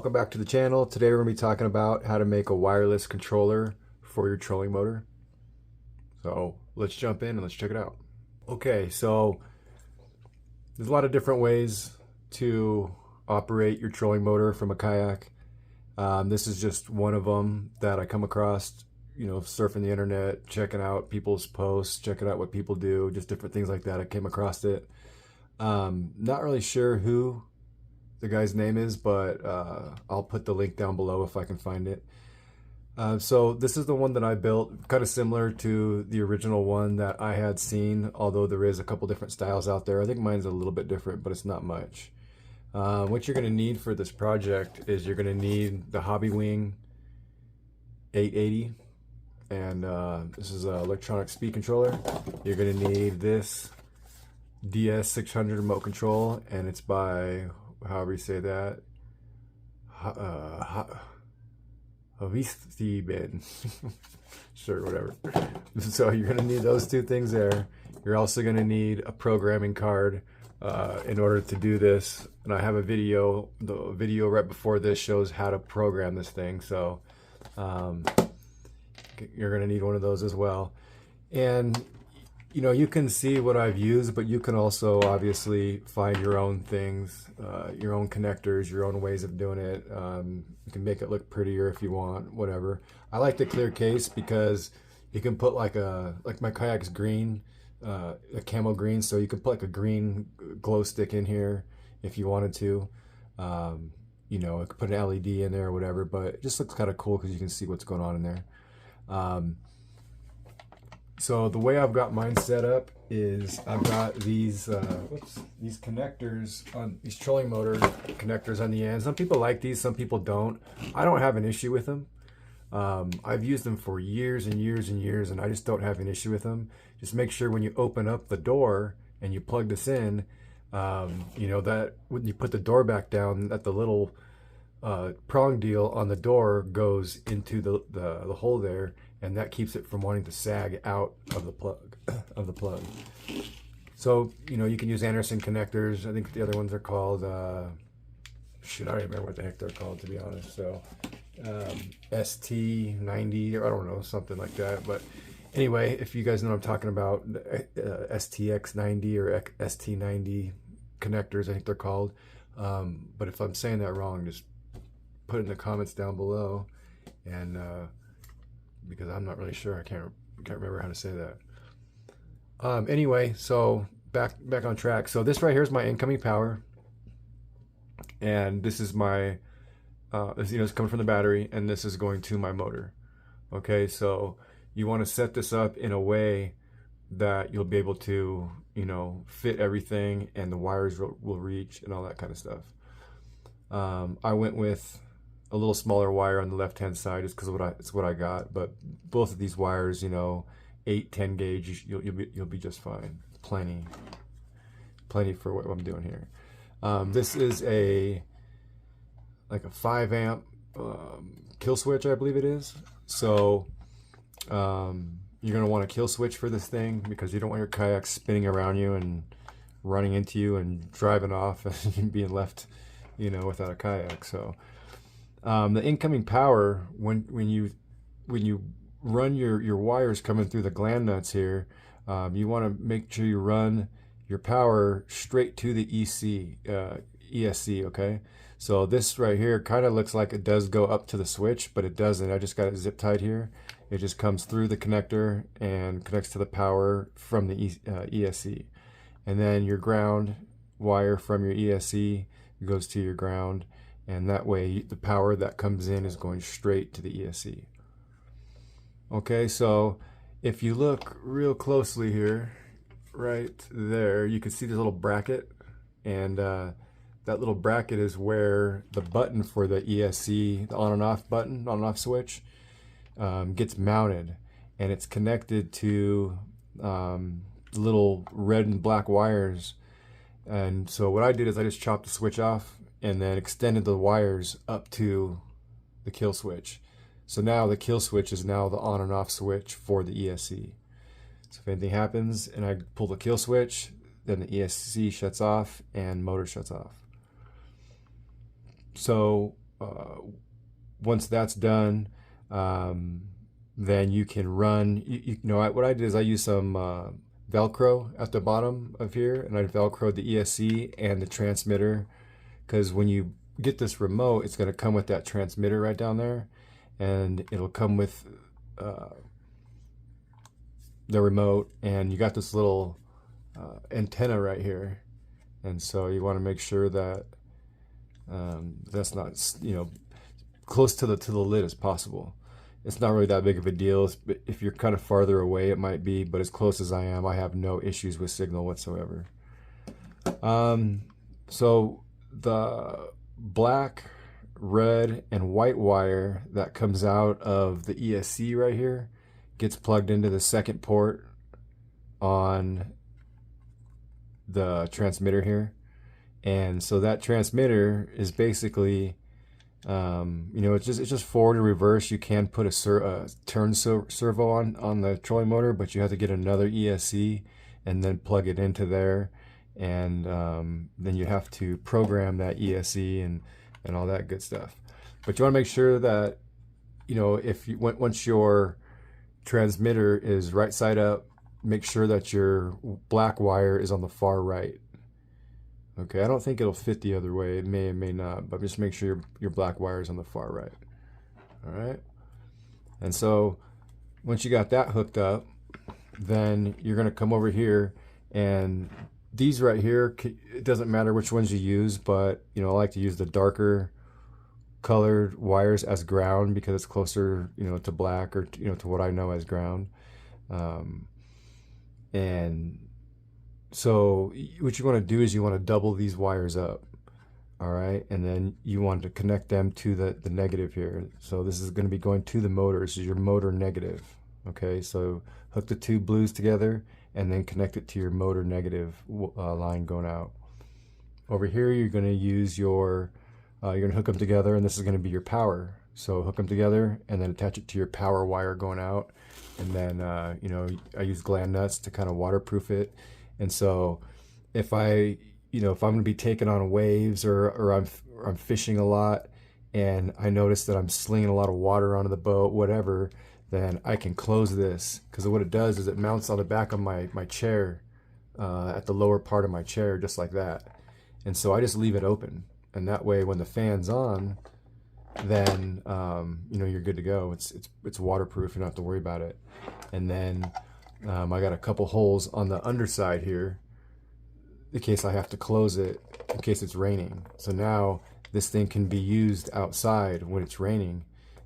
welcome back to the channel. Today we're going to be talking about how to make a wireless controller for your trolling motor. So let's jump in and let's check it out. Okay, so there's a lot of different ways to operate your trolling motor from a kayak. This is just one of them that I come across, surfing the internet, checking out people's posts, checking out what people do, just different things like that. I came across it. Not really sure who the guy's name is, but I'll put the link down below if I can find it. So this is the one that I built, kind of similar to the original one that I had seen, although there is a couple different styles out there. I think mine's a little bit different, but it's not much. What you're going to need for this project is you're going to need the Hobbywing 880, and this is an electronic speed controller. You're going to need this DS600 remote control, and it's by, however you say that, Hobbywing. Sure, whatever. So you're going to need those two things there. You're also going to need a programming card in order to do this. And I have a video, the video right before this shows how to program this thing. So you're going to need one of those as well. And you can see what I've used, but you can also obviously find your own things, your own connectors, your own ways of doing it. You can make it look prettier if you want, whatever. I like the clear case because you can put like my kayak's green, a camo green, so you can put like a green glow stick in here if you wanted to. You could put an LED in there or whatever, but it just looks kind of cool because you can see what's going on in there. So the way I've got mine set up is I've got these these connectors on these trolling motor connectors on the end. Some people like these, some people don't. I don't have an issue with them. I've used them for years and years and years, and I just don't have an issue with them. Just make sure when you open up the door and you plug this in, that when you put the door back down, that the little prong deal on the door goes into the hole there, and that keeps it from wanting to sag out of the plug. So you can use Anderson connectors. I think the other ones are called shoot, I don't even remember what the heck they're called, to be honest. So ST90, or I don't know, something like that. But anyway, if you guys know what I'm talking about, STX90 or ST90 connectors, I think they're called. But if I'm saying that wrong, just put it in the comments down below, and because I'm not really sure, I can't remember how to say that. Anyway, so back on track. So this right here is my incoming power, and this is my it's coming from the battery, and this is going to my motor. Okay, so you want to set this up in a way that you'll be able to fit everything, and the wires will reach and all that kind of stuff. I went with a little smaller wire on the left hand side just because it's what I got, but both of these wires, 8-10 gauge, you'll be just fine. Plenty for what I'm doing here. This is like a 5 amp kill switch, I believe it is. So you're going to want a kill switch for this thing because you don't want your kayak spinning around you and running into you and driving off and being left without a kayak. So the incoming power, when you run your wires coming through the gland nuts here, you want to make sure you run your power straight to the ESC, okay? So this right here kind of looks like it does go up to the switch, but it doesn't. I just got it zip tied here. It just comes through the connector and connects to the power from the ESC. And then your ground wire from your ESC goes to your ground, and that way the power that comes in is going straight to the ESC. Okay, so if you look real closely here, right there, you can see this little bracket, and that little bracket is where the button for the ESC, the on and off button, on and off switch, gets mounted, and it's connected to little red and black wires. And so what I did is I just chopped the switch off and then extended the wires up to the kill switch. So now the kill switch is now the on and off switch for the ESC. So if anything happens and I pull the kill switch, then the ESC shuts off and motor shuts off. So once that's done, then you can run. You know, what I did is I used some Velcro at the bottom of here, and I Velcroed the ESC and the transmitter, because when you get this remote, it's going to come with that transmitter right down there, and it'll come with the remote, and you got this little antenna right here, and so you want to make sure that that's not, you know, close to the lid as possible. It's not really that big of a deal. If you're kind of farther away, it might be, but as close as I am, I have no issues with signal whatsoever. So the black, red, and white wire that comes out of the ESC right here gets plugged into the second port on the transmitter here. And so that transmitter is basically, you know, it's just forward and reverse. You can put a turn servo on the trolling motor, but you have to get another ESC and then plug it into there, and then you have to program that ESC and all that good stuff. But you want to make sure that, you know, if you once your transmitter is right side up, make sure that your black wire is on the far right. Okay, I don't think it'll fit the other way. It may or may not, but just make sure your black wire is on the far right. All right. And so once you got that hooked up, then you're going to come over here, and these right here, it doesn't matter which ones you use, but, you know, I like to use the darker colored wires as ground because it's closer, you know, to black, or, you know, to what I know as ground. And so what you want to do is you want to double these wires up. All right, and then you want to connect them to the negative here. So this is going to be going to the motor. This is your motor negative. Okay, so hook the two blues together and then connect it to your motor negative line going out. Over here, you're going to use your, you're going to hook them together, and this is going to be your power. So hook them together and then attach it to your power wire going out. And then, you know, I use gland nuts to kind of waterproof it. And so if I'm going to be taking on waves, or I'm fishing a lot, and I notice that I'm slinging a lot of water onto the boat, whatever, then I can close this, because what it does is it mounts on the back of my chair, at the lower part of my chair, just like that. And so I just leave it open, and that way when the fan's on, then you know, you're good to go. It's waterproof. You don't have to worry about it. And then I got a couple holes on the underside here in case I have to close it in case it's raining. So now this thing can be used outside when it's raining,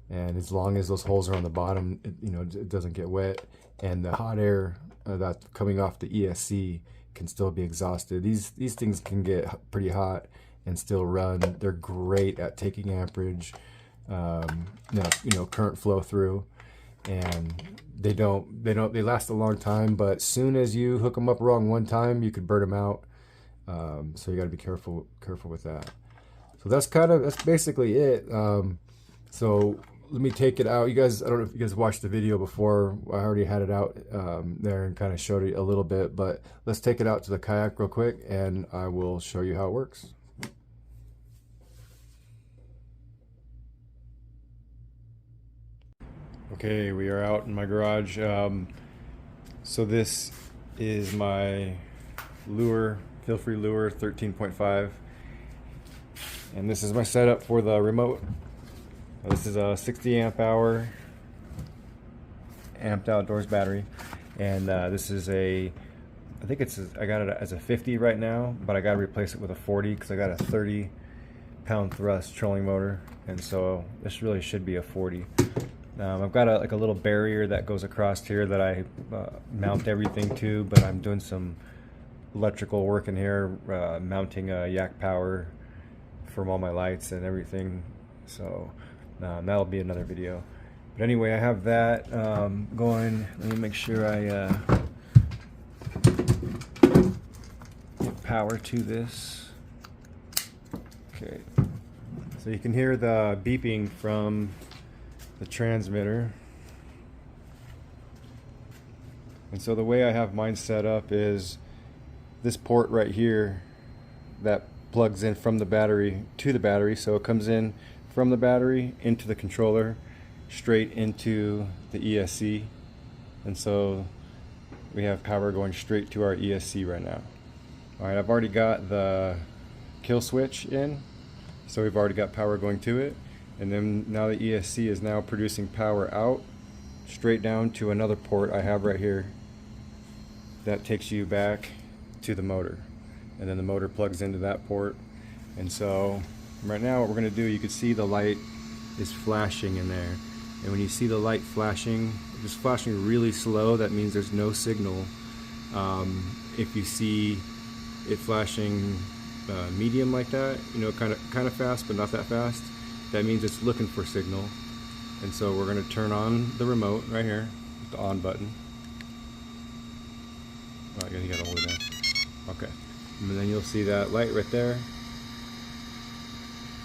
and as long as those holes are on the bottom, you know, it doesn't get wet, and the hot air that's coming off the ESC can still be exhausted. These things can get pretty hot and still run. They're great at taking amperage, you know, current flow through, and they last a long time. But soon as you hook them up wrong one time, you could burn them out. So you got to be careful with that. So that's basically it. So let me take it out. You guys, I don't know if you guys watched the video before. I already had it out there and kind of showed it a little bit, but let's take it out to the kayak real quick, and I will show you how it works. Okay, we are out in my garage. So this is my lure, Feel Free Lure 13.5, and this is my setup for the remote. This is a 60 amp hour amped outdoors battery, and this is I got it as a 50 right now, but I got to replace it with a 40 because I got a 30 pound thrust trolling motor, and so this really should be a 40. I've got a little barrier that goes across here that I mount everything to, but I'm doing some electrical work in here, mounting a yak power from all my lights and everything. So that'll be another video. But anyway, I have that going. Let me make sure I get power to this. Okay, so you can hear the beeping from the transmitter. And so the way I have mine set up is this port right here that plugs in from the battery to the battery. So it comes in from the battery into the controller, straight into the ESC. And so we have power going straight to our ESC right now. Alright, I've already got the kill switch in, so we've already got power going to it. And then now the ESC is now producing power out, straight down to another port I have right here. That takes you back to the motor. And then the motor plugs into that port. And so right now what we're going to do, you can see the light is flashing in there. And when you see the light flashing, just flashing really slow, that means there's no signal. If you see it flashing medium like that, you know, kind of fast but not that fast, that means it's looking for signal. And so we're going to turn on the remote right here, the on button. Oh, I guess you got to hold it down. Okay, and then you'll see that light right there.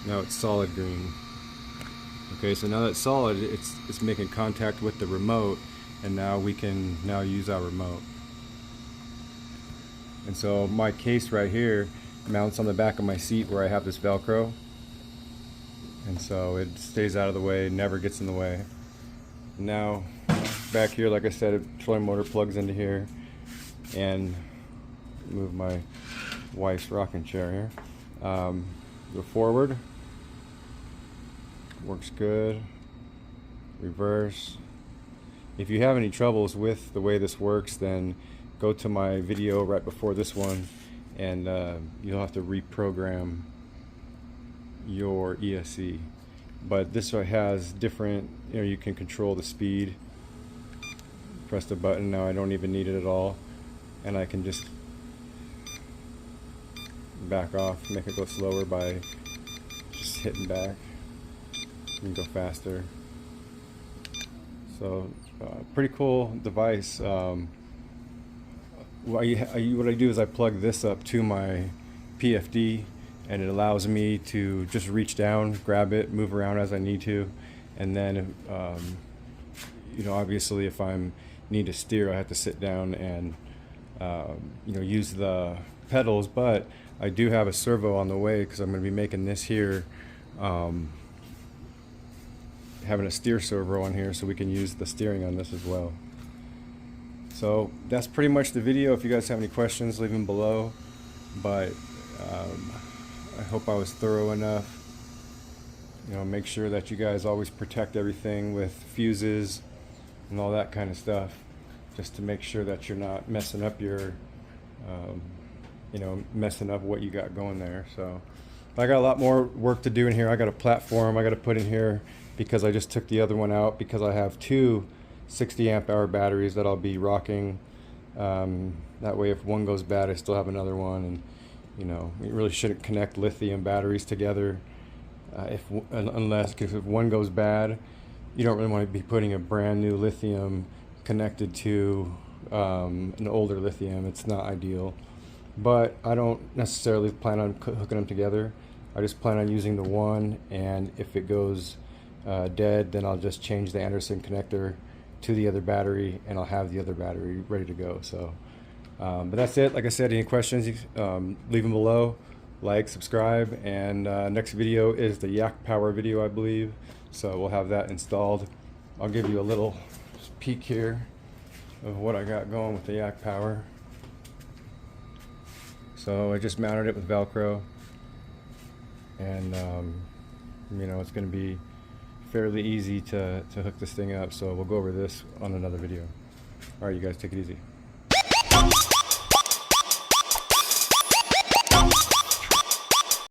Now it's solid green. Okay, so now that it's solid, it's making contact with the remote, and now we can use our remote. And so my case right here mounts on the back of my seat where I have this Velcro, and so it stays out of the way, never gets in the way. Now back here, like I said, the trolling motor plugs into here, and move my wife's rocking chair here. Go forward, works good. Reverse. If you have any troubles with the way this works, then go to my video right before this one, and you'll have to reprogram your ESC. But this one has different, you know, you can control the speed. Press the button. Now I don't even need it at all, and I can just back off, make it go slower by just hitting back. You can go faster. So pretty cool device. What I do is I plug this up to my PFD, and it allows me to just reach down, grab it, move around as I need to, and then you know, obviously if I need to steer, I have to sit down and you know, use the pedals. But I do have a servo on the way because I'm going to be making this here, having a steer servo on here, so we can use the steering on this as well. So that's pretty much the video. If you guys have any questions, leave them below. But I hope I was thorough enough. You know, make sure that you guys always protect everything with fuses and all that kind of stuff, just to make sure that you're not messing up your you know, messing up what you got going there. So I got a lot more work to do in here. I got a platform I got to put in here because I just took the other one out, because I have two 60 amp hour batteries that I'll be rocking. That way if one goes bad, I still have another one. And you know, you really shouldn't connect lithium batteries together unless if one goes bad, you don't really want to be putting a brand new lithium connected to an older lithium. It's not ideal. But I don't necessarily plan on hooking them together. I just plan on using the one, and if it goes dead, then I'll just change the Anderson connector to the other battery, and I'll have the other battery ready to go. So but that's it. Like I said, any questions, leave them below. Like, subscribe, and next video is the Yak Power video, I believe. So we'll have that installed. I'll give you a little peek here of what I got going with the Yak Power. So I just mounted it with Velcro, and you know, it's going to be fairly easy to hook this thing up. So we'll go over this on another video. All right, you guys, take it easy.